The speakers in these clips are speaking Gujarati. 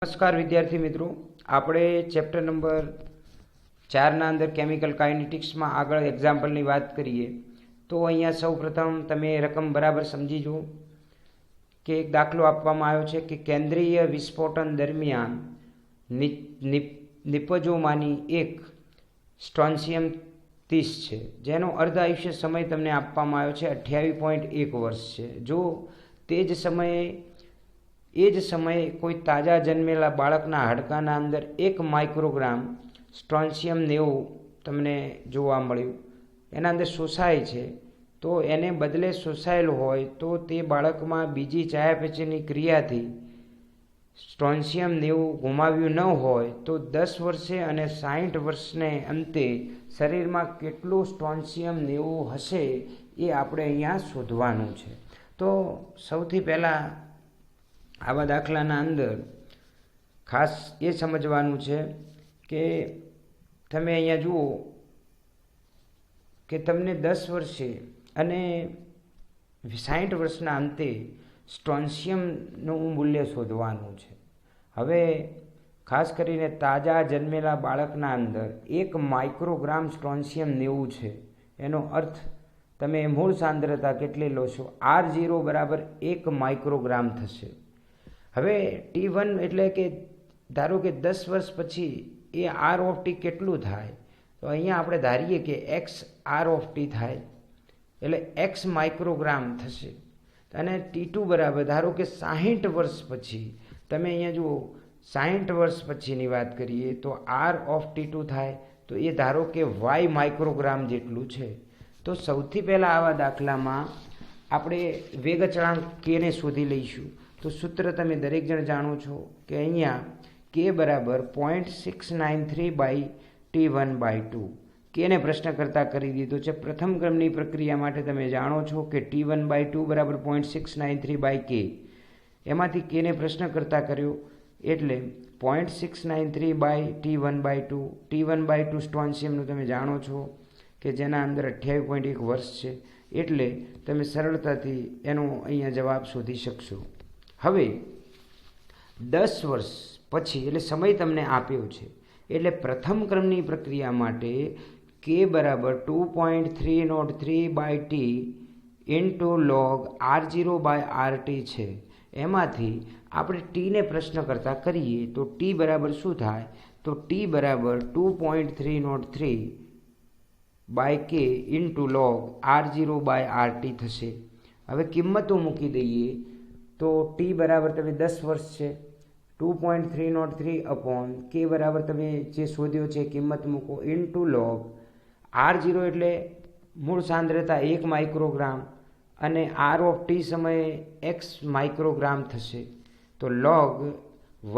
નમસ્કાર વિદ્યાર્થી મિત્રો, આપણે ચેપ્ટર નંબર 4ના અંદર કેમિકલ કાઇનેટિક્સમાં આગળ એક્ઝામ્પલની વાત કરીએ તો અહીંયા સૌપ્રથમ તમે રકમ બરાબર સમજી જુઓ કે એક દાખલો આપવામાં આવ્યો છે કે કેન્દ્રીય વિસ્ફોટન દરમિયાન નિપજોમાંની એક સ્ટ્રોન્શિયમ 30 છે, જેનો અર્ધ આયુષ્ય સમય તમને આપવામાં આવ્યો છે 28.1 વર્ષ છે. જો એ જ સમયે કોઈ તાજા જન્મેલા બાળકના હાડકાના અંદર 1 માઇક્રોગ્રામ સ્ટ્રોન્શિયમ 90 તમને જોવા મળ્યું, એના અંદર શોષાય છે, તો એને બદલે શોષાયેલ હોય તો તે બાળકમાં બીજી ચયાપચયની ક્રિયાથી સ્ટ્રોન્શિયમ 90 ગુમાવ્યું ન હોય તો 10 વર્ષે અને 60 વર્ષને અંતે શરીરમાં કેટલું સ્ટ્રોન્શિયમ 90 હશે એ આપણે અહીંયા શોધવાનું છે. તો સૌથી પહેલાં આવા દાખલાના અંદર ખાસ એ સમજવાનું છે કે તમે અહીંયા જુઓ કે તમને 10 વર્ષે અને 60 વર્ષના અંતે સ્ટ્રોન્શિયમનું મૂલ્ય શોધવાનું છે. હવે ખાસ કરીને તાજા જન્મેલા બાળકના અંદર 1 માઇક્રોગ્રામ સ્ટ્રોન્શિયમ 90 છે, એનો અર્થ તમે મૂળ સાંદ્રતા કેટલી લો છો? R0 બરાબર 1 માઇક્રોગ્રામ થશે. હવે T1 એટલે કે ધારો કે 10 વર્ષ પછી એ R ઓફ ટી કેટલું થાય? તો અહીંયા આપણે ધારીએ કે X R ઓફ ટી થાય એટલે X માઇક્રોગ્રામ થશે. અને T2 બરાબર ધારો કે 60 વર્ષ પછી, તમે અહીંયા જુઓ 60 વર્ષ પછીની વાત કરીએ તો R ઓફ T2 થાય તો એ ધારો કે Y માઇક્રોગ્રામ જેટલું છે. તો સૌથી પહેલાં આવા દાખલામાં આપણે વેગ અચળાંક Kને શોધી લઈશું. તો સૂત્ર તમે દરેક જણ જાણો છો કે અહીંયા K બરાબર 0.693/T1/2. Kને પ્રશ્ન કરતાં કરી દીધો છે. પ્રથમ ક્રમની પ્રક્રિયા માટે તમે જાણો છો કે T1/2 બરાબર 0.693/K. એમાંથી Kને પ્રશ્ન કરતાં કર્યો એટલે 0.693/T1/2. T1/2 સ્ટ્રોન્શિયમનું તમે જાણો છો કે જેના અંદર 28.1 વર્ષ છે, એટલે તમે સરળતાથી એનો અહીંયા જવાબ શોધી શકશો. હવે 10 વર્ષ પછી એટલે સમય તમને આપ્યો છે, એટલે પ્રથમ ક્રમની પ્રક્રિયા માટે K બરાબર 2.303/T ઇન્ટુ log R0/RT છે. એમાંથી આપણે Tને પ્રશ્ન કરતાં કરીએ તો T બરાબર શું થાય? તો T બરાબર 2.303/K ઇન્ટુ log R0/RT થશે. હવે કિંમતો મૂકી દઈએ તો T બરાબર તમે 10 વર્ષ છે, 2.303 અપોન K બરાબર તમે જે શોધ્યો છે કિંમત મૂકો ઇન્ટુ log R0 એટલે મૂળ સાંદ્રતા 1 માઇક્રોગ્રામ અને R ઓફ ટી સમયે X માઇક્રોગ્રામ થશે. તો log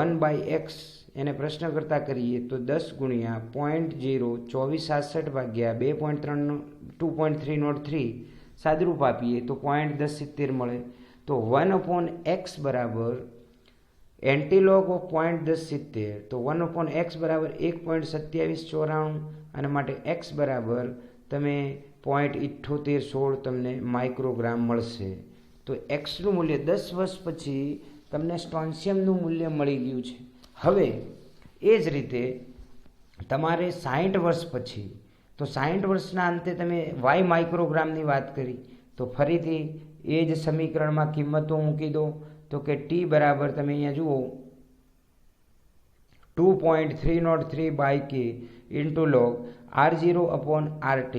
1/X એને પ્રશ્ન કરતાં કરીએ તો 10 ગુણ્યા 0.02467 2.303 સાદરૂપ આપીએ તો 0.1070 મળે. તો 1/X બરાબર એન્ટીલોગ ઓફ 0.1070, તો 1/X બરાબર 1.2794 અને માટે X બરાબર તમે 0.7816 તમને માઇક્રોગ્રામ મળશે. તો Xનું મૂલ્ય 10 વર્ષ પછી તમને સ્ટ્રોન્શિયમનું મૂલ્ય મળી ગયું છે. હવે એ જ રીતે તમારે 60 વર્ષ પછી, તો 60 વર્ષના અંતે તમે Y માઇક્રોગ્રામની વાત કરી, તો ફરીથી એ જ સમીકરણમાં કિંમતો મૂકી દો. તો કે T બરાબર તમે અહીંયા જુઓ 2.303/K ઇન્ટુ log R0/RT.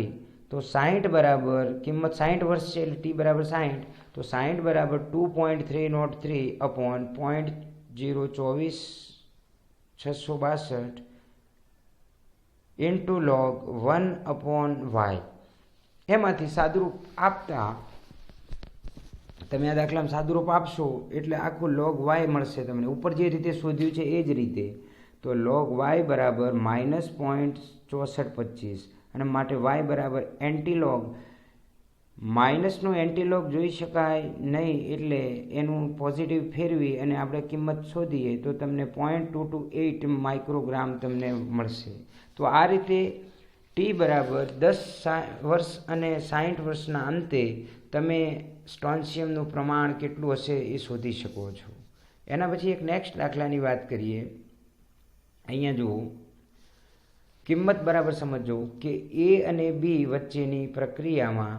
તો 60 બરાબર કિંમત 60 વર્ષ છે એટલે T બરાબર 60, તો 60 બરાબર 2.303 અપોન 0.024662 ઇન્ટુ log 1/Y. એમાંથી સાદુરૂપ આપતા તમે આ દાખલામાં સાદુરૂપ આપશો એટલે આખું log Y મળશે તમને. ઉપર જે રીતે શોધ્યું છે એ જ રીતે. તો log Y બરાબર -0.6425 અને માટે Y બરાબર એન્ટીલોગ. માઇનસનો એન્ટીલોગ જોઈ શકાય નહીં એટલે એનું પોઝિટિવ ફેરવી અને આપણે કિંમત શોધીએ તો તમને 0.228 માઇક્રોગ્રામ તમને મળશે. તો આ રીતે T બરાબર 10 વર્ષ અને 60 વર્ષના અંતે તમે સ્ટ્રોન્શિયમનું પ્રમાણ કેટલું હશે એ શોધી શકો છો. એના પછી એક નેક્સ્ટ દાખલાની વાત કરીએ. અહીંયા જુઓ, કિંમત બરાબર સમજો કે એ અને બી વચ્ચેની પ્રક્રિયામાં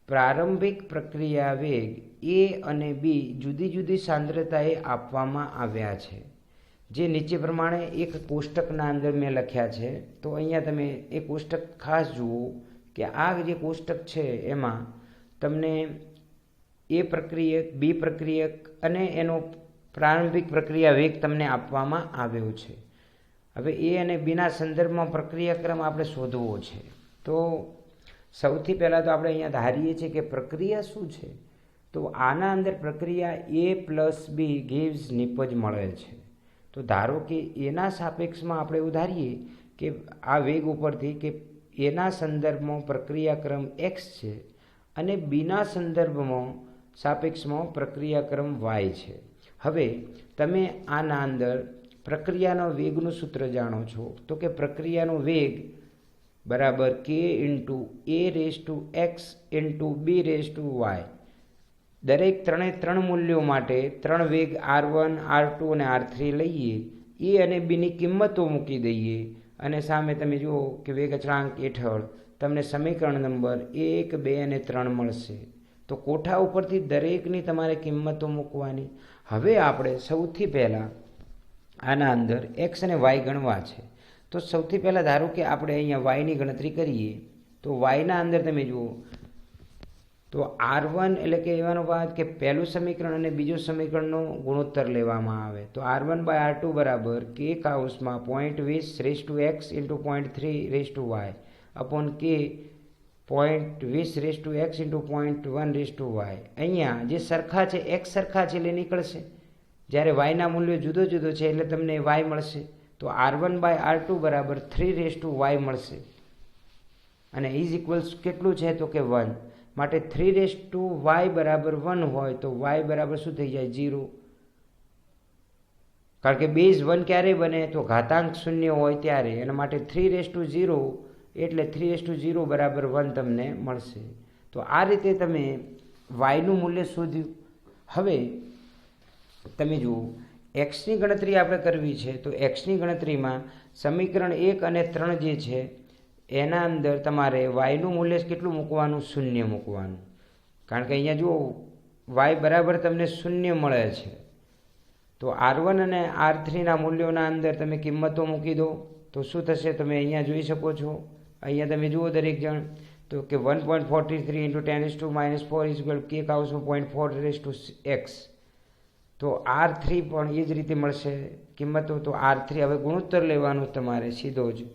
પ્રારંભિક પ્રક્રિયા વેગ એ અને બી જુદી જુદી સાંદ્રતાએ આપવામાં આવ્યા છે, જે નીચે પ્રમાણે એક કોષ્ટકના અંદર મેં લખ્યા છે. તો અહીંયા તમે એ કોષ્ટક ખાસ જુઓ કે આ જે કોષ્ટક છે એમાં તમને એ પ્રક્રિયક, બી પ્રક્રિયક અને એનો પ્રારંભિક પ્રક્રિયા વેગ તમને આપવામાં આવ્યો છે. હવે એ અને બીના સંદર્ભમાં પ્રક્રિયાક્રમ આપણે શોધવો છે. તો સૌથી પહેલાં તો આપણે અહીંયા ધારીએ છીએ કે પ્રક્રિયા શું છે. તો આના અંદર પ્રક્રિયા એ પ્લસ બી ગીવ્સ નિપજ મળે છે. તો ધારો કે એના સાપેક્ષમાં આપણે એવું ધારીએ કે આ વેગ ઉપરથી કે એના સંદર્ભમાં પ્રક્રિયાક્રમ એક્સ છે અને બીના સંદર્ભમાં સાપેક્ષમાં પ્રક્રિયાક્રમ વાય છે. હવે તમે આના અંદર પ્રક્રિયાનો વેગનું સૂત્ર જાણો છો. તો કે પ્રક્રિયાનો વેગ બરાબર કે into a raise to x into b raise to y. દરેક ત્રણ મૂલ્યો માટે 3 વેગ R1, R2 અને R3 લઈએ, એ અને બીની કિંમતો મૂકી દઈએ અને સામે તમે જુઓ કે વેગ અચળાંક હેઠળ તમને સમીકરણ નંબર 1, 2 અને 3 મળશે. તો કોઠા ઉપરથી દરેકની તમારે કિંમતો મૂકવાની. હવે આપણે સૌથી પહેલાં આના અંદર એક્સ અને વાય ગણવા છે. તો સૌથી પહેલાં ધારો કે આપણે અહીંયા વાયની ગણતરી કરીએ. તો વાયના અંદર તમે જુઓ તો R1 એટલે કે એવાનો વાત કે પહેલું સમીકરણ અને બીજું સમીકરણનો ગુણોત્તર લેવામાં આવે. તો R1/R2 બરાબર કે કાઉસમાં 0.20 x into 0.3 raise to y upon કે 0.20 x ઇન્ટુ 0.1 ટુ વાય. અહીંયા જે સરખા છે એક્સ સરખા છે એટલે નીકળશે, જ્યારે વાયના મૂલ્યો જુદો જુદો છે એટલે તમને વાય મળશે. તો R1/R2 બરાબર 3 ટુ વાય મળશે અને ઇઝ ઇક્વલ્સ કેટલું છે તો કે 1. માટે 3 ટુ વાય બરાબર 1 હોય તો વાય બરાબર શું થઈ જાય 0. કારણ કે બેઝ 1 ક્યારે બને તો ઘાતાંક 0 હોય ત્યારે, અને માટે 3 ટુ 0 એટલે 3 ટુ 0 બરાબર 1 તમને મળશે. તો આ રીતે તમે વાયનું મૂલ્ય શોધ્યું. હવે તમે જુઓ એક્સની ગણતરી આપણે કરવી છે. તો એક્સની ગણતરીમાં સમીકરણ 1 અને 3 જે છે એના અંદર તમારે વાયનું મૂલ્ય કેટલું મૂકવાનું? 0 મૂકવાનું. કારણ કે અહીંયા જુઓ વાય બરાબર તમને 0 મળે છે. તો R1 અને R3ના મૂલ્યોના અંદર તમે કિંમતો મૂકી દો તો શું થશે તમે અહીંયા જોઈ શકો છો. અહીંયા તમે જુઓ દરેક જણ તો કે 1.43 ઇન્ટુ 10⁻⁴ ઇઝ ઇક્વલ કે કાઉસમાં 0.4 તો R3 પણ એ જ રીતે મળશે કિંમતો. તો R3 હવે ગુણોત્તર લેવાનું તમારે સીધો જ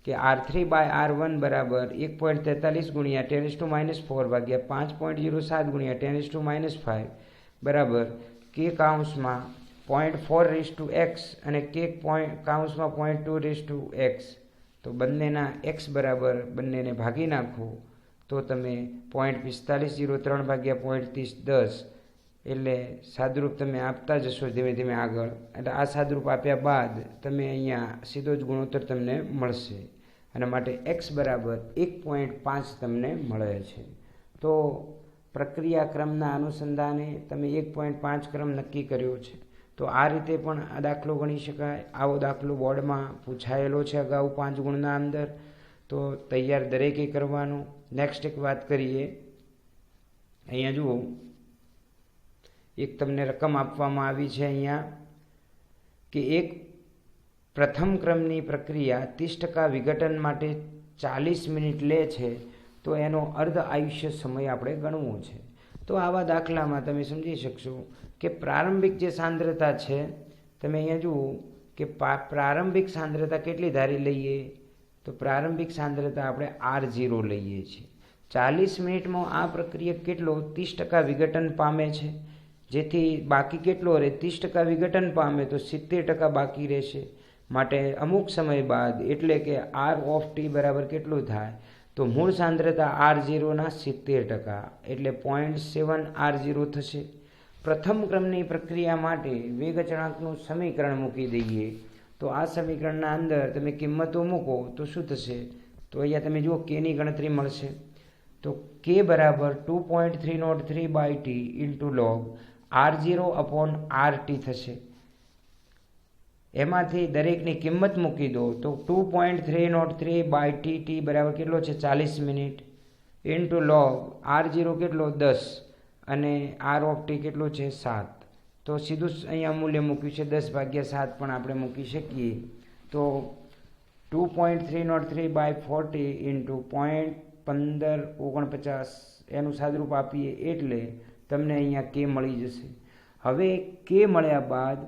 કે R3/R1 બરાબર 1.43 ગુણ્યા 10⁻⁴ ભાગ્યા 5.07 ગુણ્યા 10⁻5 બરાબર કે કાઉસમાં 0.4 x અને કે કાઉસમાં 0.2 x. તો બંનેના x બરાબર બંનેને ભાગી નાખો તો તમે 0.4503 ભાગ્યા 0.3010 એટલે સાદુરૂપ તમે આપતા જશો ધીમે ધીમે આગળ. એટલે આ સાદુરૂપ આપ્યા બાદ તમે અહીંયા સીધો જ ગુણોત્તર તમને મળશે અને માટે x બરાબર 1.5 તમને મળે છે. તો પ્રક્રિયા ક્રમના અનુસંધાને તમે 1.5 ક્રમ નક્કી કર્યો છે. તો આ રીતે પણ આ દાખલો ગણી શકાય. આવો દાખલો બોર્ડમાં પૂછાયેલો છે અગાઉ 5 ગુણના અંદર. તો તૈયાર દરેકે કરવાનો. નેક્સ્ટ એક વાત કરીએ. અહીંયા જુઓ એક તમને રકમ આપવામાં આવી છે અહીંયા કે એક પ્રથમ ક્રમની પ્રક્રિયા 30% વિઘટન માટે 40 મિનિટ લે છે તો એનો અર્ધ આયુષ્ય સમય આપણે ગણવો છે. તો આવા દાખલામાં તમે સમજી શકશો કે પ્રારંભિક જે સાંદ્રતા છે તમે અહીંયા જુઓ કે પ્રારંભિક સાંદ્રતા કેટલી ધારી લઈએ તો પ્રારંભિક સાંદ્રતા આપણે R0 લઈએ છીએ. 40 મિનિટમાં આ પ્રક્રિયા કેટલો 30% વિઘટન પામે છે, જેથી બાકી કેટલો રહે 30% વિઘટન પામે તો 70% બાકી રહેશે. માટે અમુક સમય બાદ એટલે કે R ઓફ ટી બરાબર કેટલું થાય તો મૂળ સાંદ્રતા R0ના 70% એટલે 0.7 R0 થશે. પ્રથમ ક્રમની પ્રક્રિયા માટે વેગ અચળાંકનું સમીકરણ મૂકી દઈએ. તો આ સમીકરણના અંદર તમે કિંમતો મૂકો તો શું થશે તો અહીંયા તમે જુઓ કેની ગણતરી મળશે. તો કે બરાબર 2.303/t into log R0 upon RT થશે. એમાંથી દરેકની કિંમત મૂકી દો તો 2.303/tt બરાબર કેટલો છે 40 મિનિટ ઇન્ટુ log R0 કેટલો 10 અને R ઓફ ટી કેટલો છે 7. તો સીધું અહીંયા મૂલ્ય મૂક્યું છે 10/7 પણ આપણે મૂકી શકીએ. તો 2.303/40 ઇન્ટુ 0.1549 એનું સાદરૂપ આપીએ એટલે તમને અહીંયા કે મળી જશે. હવે કે મળ્યા બાદ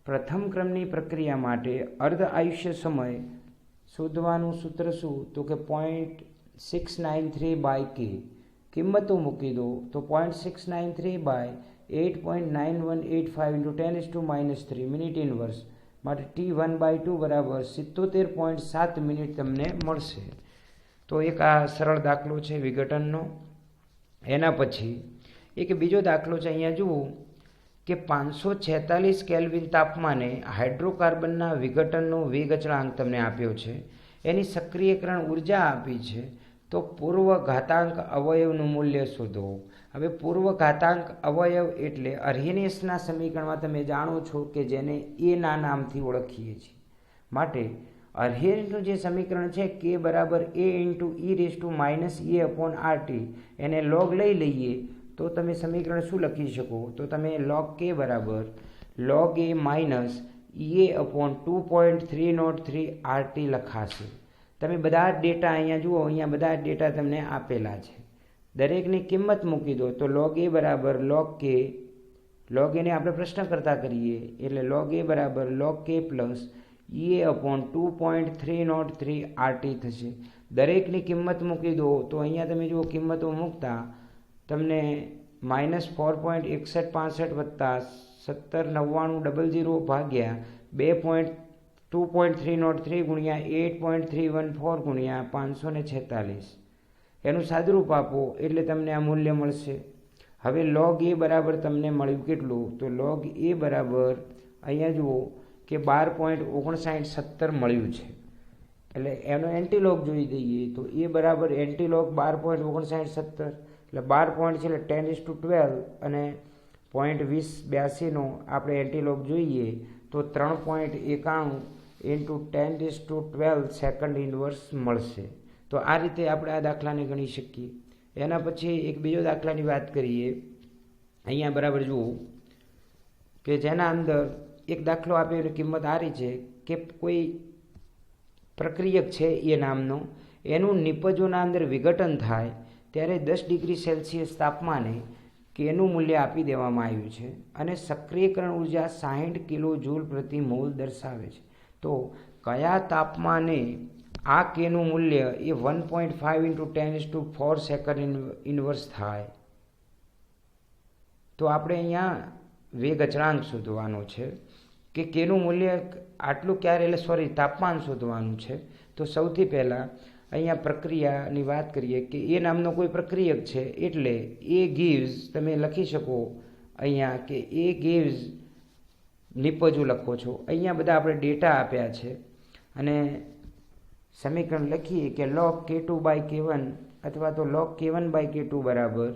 પ્રથમ ક્રમની પ્રક્રિયા માટે અર્ધ આયુષ્ય સમય શોધવાનું સૂત્ર શું? તો કે 0.693/k. કિંમતો મૂકી દો તો 0.693/8.9185 × 10⁻³ મિનિટ ઇનવર્સ માટે T1/2 બરાબર 77.7 મિનિટ તમને મળશે. તો એક આ સરળ દાખલો છે વિઘટનનો. એના પછી એક બીજો દાખલો છે. અહીંયા જુઓ કે 546 કેલ્વિન તાપમાને હાઇડ્રોકાર્બનના વિઘટનનો વેગ અચળાંક તમને આપ્યો છે. એની સક્રિયકરણ ઉર્જા આપી છે. તો પૂર્વ ઘાતાંક અવયવનું મૂલ્ય શોધો. હવે પૂર્વ ઘાતાંક અવયવ એટલે અર્હેનિયસના સમીકરણમાં તમે જાણો છો કે જેને એના નામથી ઓળખીએ છીએ. માટે અર્હેનિયસનું જે સમીકરણ છે કે બરાબર a × e−a/RT એને લોગ લઈ લઈએ તો તમે સમીકરણ શું લખી શકો? તો તમે log k બરાબર log a માઇનસ ea/2.303RT લખાશે. તમે બધા જ ડેટા અહીંયા જુઓ, અહીંયા બધા જ ડેટા તમને આપેલા છે. દરેકની કિંમત મૂકી દો તો log a બરાબર log k, log a ને આપણે પ્રશ્ન કરતા કરીએ એટલે log a બરાબર log k પ્લસ ea/2.303RT થશે. દરેકની કિંમત મૂકી દો તો અહીંયા તમે જુઓ કિંમતો મૂકતા તમને -4.6165 વત્તા 179900 ભાગ્યા 2.303 ગુણ્યા 8.314 ગુણ્યા 546 એનું સાદરૂપ આપો એટલે તમને આ મૂલ્ય મળશે. હવે log a બરાબર તમને મળ્યું કેટલું? તો log a બરાબર અહીંયા જુઓ કે 12.5970 મળ્યું છે. એટલે એનો એન્ટીલોગ જોઈ દઈએ તો એ બરાબર એન્ટીલોગ 12.5970 એટલે 12 પોઈન્ટ છે એટલે 10:12 અને 0.2082નો આપણે એન્ટીલોગ જોઈએ તો 3.91 × 10⁻12 સેકન્ડ ઇનવર્સ મળશે. તો આ રીતે આપણે આ દાખલાને ગણી શકીએ. એના પછી એક બીજો દાખલાની વાત કરીએ. અહીંયા બરાબર જુઓ કે જેના અંદર એક દાખલો આપ્યો એની કિંમત આ રહી છે કે કોઈ પ્રક્રિયક છે એ નામનો, એનું નિપજોના અંદર વિઘટન થાય ત્યારે 10 ડિગ્રી સેલ્સિયસ તાપમાને કેનું મૂલ્ય આપી દેવામાં આવ્યું છે અને સક્રિયકરણ ઉર્જા 60 કિલોજૂલ પ્રતિ મોલ દર્શાવે છે. તો કયા તાપમાને આ કેનું મૂલ્ય એ 1.5 × 10⁴ સેકન્ડ ઇનવર્સ થાય? તો આપણે અહીંયા વેગ અચળાંક શોધવાનો છે કે કેનું મૂલ્ય આટલું ક્યારે, એટલે તાપમાન શોધવાનું છે. તો સૌથી પહેલાં અહીંયા પ્રક્રિયાની વાત કરીએ કે એ નામનો કોઈ પ્રક્રિયક છે એટલે એ ગીવ્સ તમે લખી શકો અહીંયા કે એ ગીવ્સ નિપજો લખો છો. અહીંયા બધા આપણે ડેટા આપ્યા છે અને સમીકરણ લખીએ કે log k2/k1 અથવા તો log k1/k2 બરાબર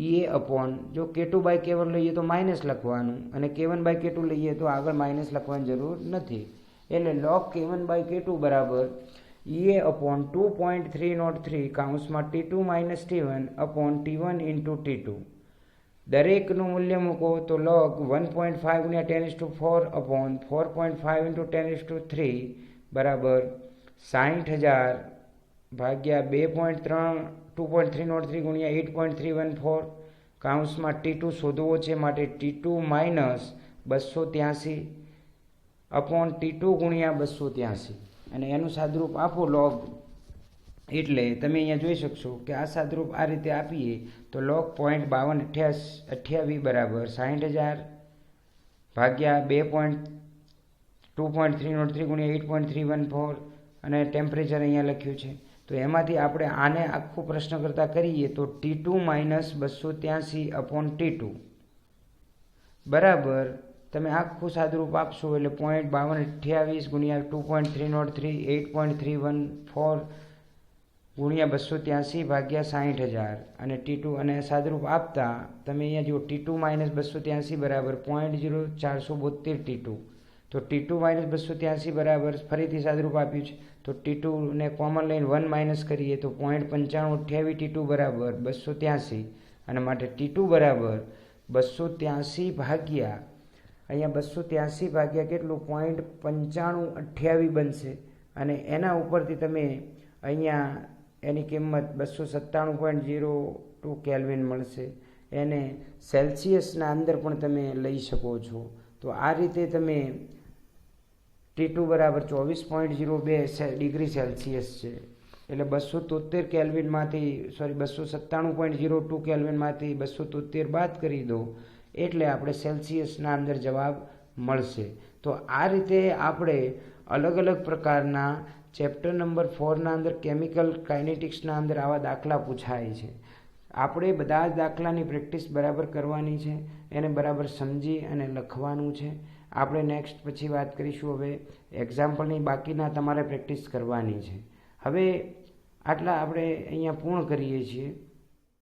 ea અપોન, જો k2/k1 લઈએ તો માઇનસ લખવાનું અને k1/k2 લઈએ તો આગળ માઇનસ લખવાની જરૂર નથી. એટલે log k1/k2 બરાબર ea/2.303 T2 - T1 T1 × T2. દરેકનું મૂલ્ય મૂકો તો log 1.5 × 10⁴ 4.5 × 10⁻³ બરાબર 60,000 ભાગ્યા 2.303 ગુણ્યા 8.314 T2 શોધવો છે માટે T2 - 283 T2 ગુણ્યા 283 અને એનું સાદરૂપ આપો log એટલે તમે અહીંયા જોઈ શકશો કે આ સાદરૂપ આ રીતે આપીએ તો log 0.5228 બરાબર 60,000 ભાગ્યા 2.303 ગુણ્યા 8.314 અને ટેમ્પરેચર અહીંયા લખ્યું છે. તો એમાંથી આપણે આને આખું પ્રશ્ન કરતા કરીએ તો T2 - 283 T2 બરાબર તમે આખું સાદરૂપ આપશો એટલે 0.5228 ગુણ્યા 2.303 8.314 ગુણ્યા 283 ભાગ્યા 60,000 અને T2 અને સાદરૂપ આપતા તમે અહીંયા જુઓ T2 - 283 બરાબર 0.0472 T2 તો T2 માઇનસ 283 બરાબર ફરીથી સાદરૂપ આપ્યું છે. તો T2ને કોમન લઈને 1 માઇનસ કરીએ તો 0.9528 T2 બરાબર 283 અને માટે T2 બરાબર 283 ભાગ્યા અહીંયા 283 ભાગ્યા કેટલું 0.9528 બનશે અને એના ઉપરથી તમે અહીંયા એની કિંમત 297.02 કેલ્વિન મળશે. એને સેલ્સિયસના અંદર પણ તમે લઈ શકો છો. તો આ રીતે તમે T2 બરાબર 24.02 ડિગ્રી સેલ્સિયસ છે એટલે 273 કેલ્વિનમાંથી 297.02 કેલ્વિનમાંથી 273 બાદ કરી દો એટલે આપણે સેલ્સિયસના અંદર જવાબ મળશે. તો આ રીતે આપણે અલગ અલગ પ્રકારના ચેપ્ટર નંબર 4ના અંદર કેમિકલ કાઇનેટિક્સના અંદર આવા દાખલા પૂછાય છે. આપણે બધા જ દાખલાની પ્રેક્ટિસ બરાબર કરવાની છે, એને બરાબર સમજી અને લખવાનું છે. આપણે નેક્સ્ટ પછી વાત કરીશું. હવે એક્ઝામ્પલની બાકીના તમારે પ્રેક્ટિસ કરવાની છે. હવે આટલા આપણે અહીંયા પૂર્ણ કરીએ છીએ.